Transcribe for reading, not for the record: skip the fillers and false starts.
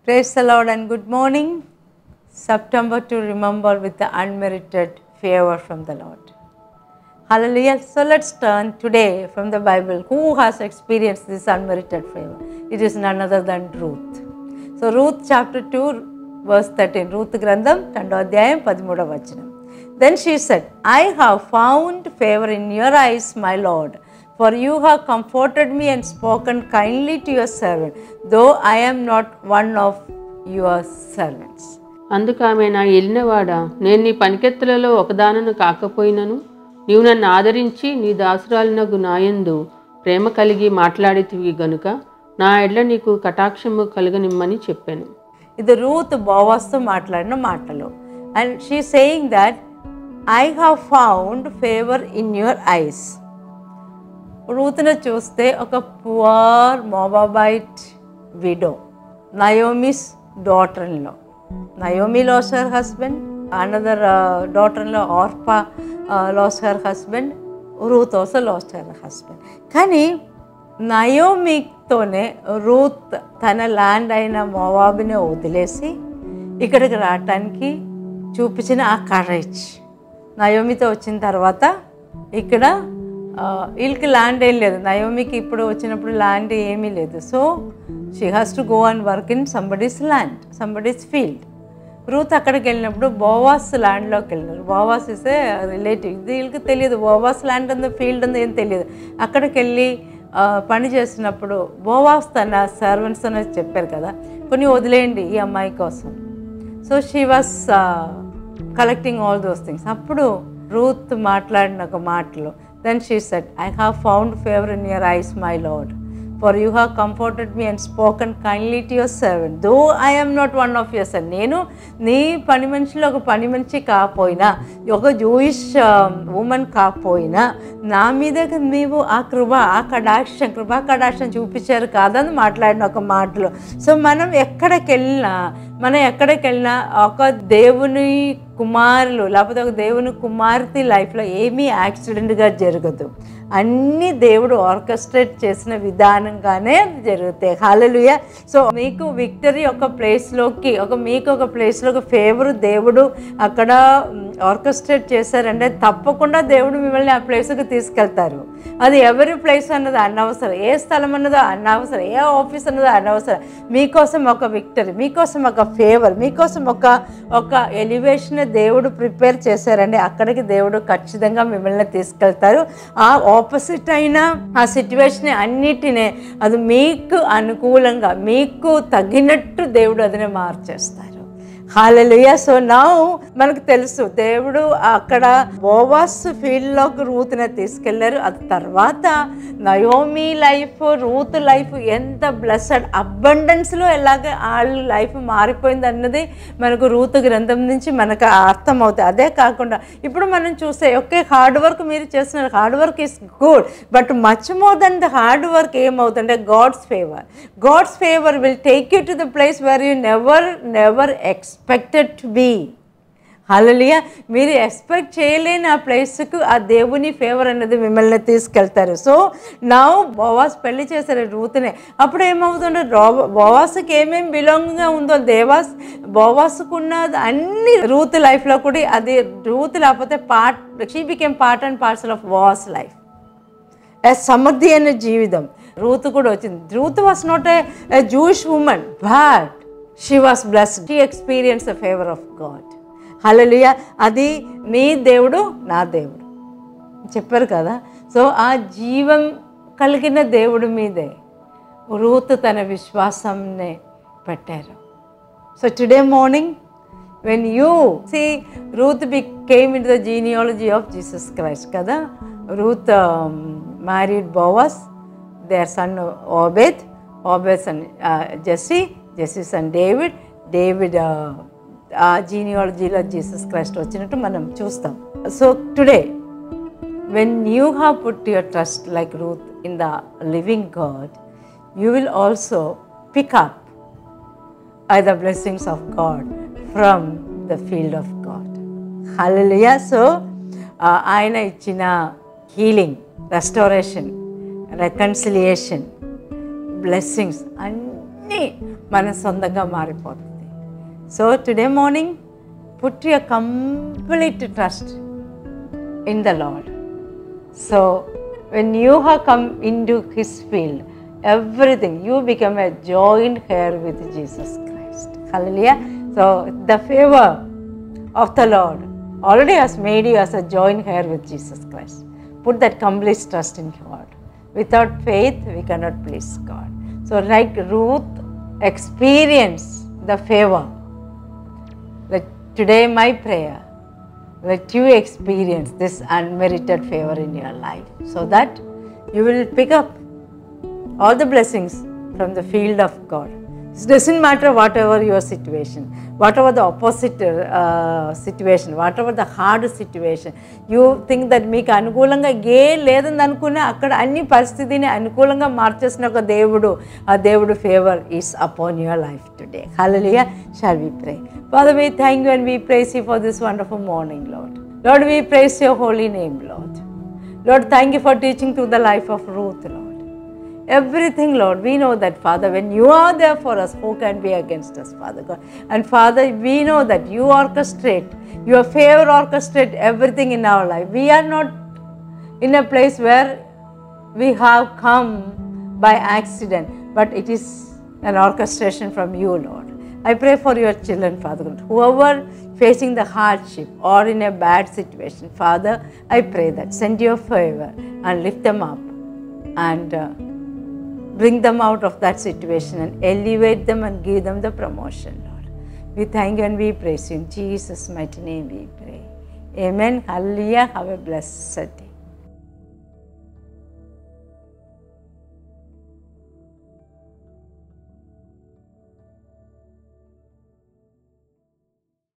Praise the Lord and good morning. September to remember with the unmerited favor from the Lord. Hallelujah. So let's turn today from the Bible. Who has experienced this unmerited favor? It is none other than Ruth. So Ruth chapter 2 verse 13. Ruth Grandam, 2వ అధ్యాయం 13వ వచనం. Then she said, I have found favor in your eyes, my Lord. For you have comforted me and spoken kindly to your servant, though I am not one of your servants. అందుకు ఆమె, నా ఏలినవాడా, నేను నీ పనికెత్తులలో ఒకదానను కాకపోయినను నీవు నన్ను ఆదరించి నీ దాసురాలినగు నాయందు ప్రేమ కలిగి మాట్లాడితివి గనుక నా ఎడ్ల నీకు కటాక్షము కలుగనిమ్మని చెప్పాను. ఇది రూత్ బోవాస్తో మాట్లాడిన మాటలు. And she saying that I have found favour in your eyes. రూత్ను చూస్తే ఒక poor Moabite widow, Naomi's daughter in law. Naomi lost her husband, another daughter-in-law Orpah lost her husband, Ruth also lost her husband. కానీ నయోమితోనే Ruth తన land అయిన మోవాబుని వదిలేసి ఇక్కడికి రావటానికి చూపించిన ఆ కరేజ్. నయోమితో వచ్చిన తర్వాత ఇక్కడ వీళ్ళకి ల్యాండ్ ఏం లేదు, నయోమికి ఇప్పుడు వచ్చినప్పుడు ల్యాండ్ ఏమీ లేదు. So she has to go and work in somebody's land, somebody's field. Ruth అక్కడికి వెళ్ళినప్పుడు బోవాస్ ల్యాండ్లోకి వెళ్ళినారు. బోవాస్ ఇస్ ఏ రిలేటివ్. ఇది వీళ్ళకి తెలియదు, బోవాస్ ల్యాండ్ ఉందో ఫీల్డ్ ఉందో ఏం తెలియదు. అక్కడికి వెళ్ళి పని చేసినప్పుడు బోవాస్ తన సర్వెంట్స్ అనేది చెప్పారు కదా, కొన్ని వదిలేయండి ఈ అమ్మాయి కోసం. So she was collecting all those things. అప్పుడు రూత్ మాట్లాడిన ఒక మాటలు, then she said, I have found favor in your eyes, my Lord, for you have comforted me and spoken kindly to your servant, though I am not one of your son. నేను నీ పని మనిషిలో ఒక పని మనిషి కాకపోయినా, ఒక Jewish women కాకపోయినా, నా మీద నీవు ఆ కృపా కటాక్షం చూపించారు కాదని మాట్లాడిన ఒక మాటలు. సో మనం ఎక్కడికి వెళ్ళినా ఒక దేవుని కుమారులు లేకపోతే ఒక దేవుని కుమార్తె లైఫ్లో ఏమీ యాక్సిడెంట్గా జరగదు. అన్నీ దేవుడు ఆర్కెస్ట్రేట్ చేసిన విధానంగానే జరుగుతాయి. హల్లెలూయా. సో మీకు విక్టరీ ఒక ప్లేస్లోకి మీకు ఒక ప్లేస్లో ఫేవర్ దేవుడు అక్కడ ఆర్కెస్ట్రేట్ చేశారంటే తప్పకుండా దేవుడు మిమ్మల్ని ఆ ప్లేస్కి తీసుకెళ్తారు. అది ఎవరి ప్లేస్ అన్నది అనవసరం, ఏ స్థలం అన్నదో అనవసరం, ఏ ఆఫీస్ అన్నదో అనవసరం. మీకోసం ఒక విక్టరీ, మీకోసం ఒక ఫేవర్, మీకోసం ఒక ఎలివేషన్ దేవుడు ప్రిపేర్ చేశారండి. అక్కడికి దేవుడు ఖచ్చితంగా మిమ్మల్ని తీసుకెళ్తారు. ఆ ఆపోజిట్ అయిన ఆ సిచ్యువేషన్ అన్నిటినే అది మీకు అనుకూలంగా మీకు తగినట్టు దేవుడు అదినే మార్చేస్తారు. హల్లెలూయా. సో నౌ మనకు తెలుసు దేవుడు అక్కడ బోవాస్ ఫీల్డ్లోకి రూత్ని తీసుకెళ్లారు. అది తర్వాత నయోమి లైఫ్, రూత్ లైఫ్ ఎంత బ్లెస్డ్ అబండెన్స్లో ఎలాగ వాళ్ళ లైఫ్ మారిపోయింది అన్నది మనకు రూత్ గ్రంథం నుంచి మనకు అర్థమవుతుంది. అదే కాకుండా ఇప్పుడు మనం చూస్తే ఓకే హార్డ్ వర్క్ మీరు చేస్తున్నారు, hard work is good, but much more than the hard work ఏమవుతుందంటే God's favour will take you to the place where you never expected to be. Hallelujah. మీరు ఎక్స్పెక్ట్ చేయలేని ఆ ప్లేస్కు ఆ దేవుని ఫేవర్ అనేది మిమ్మల్ని తీసుకెళ్తారు. సో నా బోవాస్ పెళ్లి చేశారు రూత్నే. అప్పుడు ఏమవుతుండే, బోవాస్కి ఏమేమి బిలాంగ్గా ఉందో బోవాస్కు ఉన్న అన్ని రూత్ లైఫ్లో కూడా అది రూత్ లేకపోతే she became part and parcel of Boaz life. సమృద్ధి అనే జీవితం రూత్ కూడా వచ్చింది. Ruth was not a Jewish woman, but she was blessed. She experienced the favor of God. Hallelujah. అది మీ దేవుడు నా దేవుడు చెప్పారు కదా. సో ఆ జీవం కలిగిన దేవుడు మీదే రూత్ తన విశ్వాసంని పెట్టారు. So today morning when you see Ruth came into the genealogy of Jesus Christ కదా. Ruth married Boaz, their son Obed son Jesse son David genealogyలో జీసస్ క్రైస్ట్ వచ్చినట్టు మనం చూస్తాం. So today when you have put your trust like Ruth in the living God, you will also pick up the blessings of God from the field of God. Hallelujah. So ఆయన ఇచ్చిన healing, restoration, రెకన్సిలియేషన్, blessings అన్నీ మన సొంతంగా మారిపోతుంది. So today morning put your complete trust in the lord. So when you have come into his field, everything, you become a joint heir with Jesus Christ. Hallelujah. So the favor of the Lord already has made you as a joint heir with Jesus Christ. Put that complete trust in God. Without faith, we cannot please God. So like Ruth experienced the favor. Let today my prayer, let you experience this unmerited favor in your life, so that you will pick up all the blessings from the field of God. It doesn't matter whatever your situation, whatever the opposite situation, whatever the hard situation. You think that మీకు అనుకూలంగా ఏ లేదని అనుకున్నా అక్కడ అన్ని పరిస్థితిని అనుకూలంగా మార్చేసిన ఒక దేవుడు, ఆ దేవుడు favour is upon your life today. Hallelujah. Shall we pray? Father, we thank you and we praise you for this wonderful morning, Lord. Lord, we praise your holy name, Lord. Lord, thank you for teaching through the life of Ruth, Lord. Everything, Lord, we know that, Father, when you are there for us, who can be against us, Father God? And Father, we know that you orchestrate, your favor orchestrate everything in our life. We are not in a place where we have come by accident, but it is an orchestration from you, Lord. I pray for your children, Father God, whoever facing the hardship or in a bad situation, Father, I pray that send your favor and lift them up and bring them out of that situation and elevate them and give them the promotion, Lord. We thank you and we praise you. In Jesus' mighty name we pray. Amen. Hallelujah. Have a blessed day.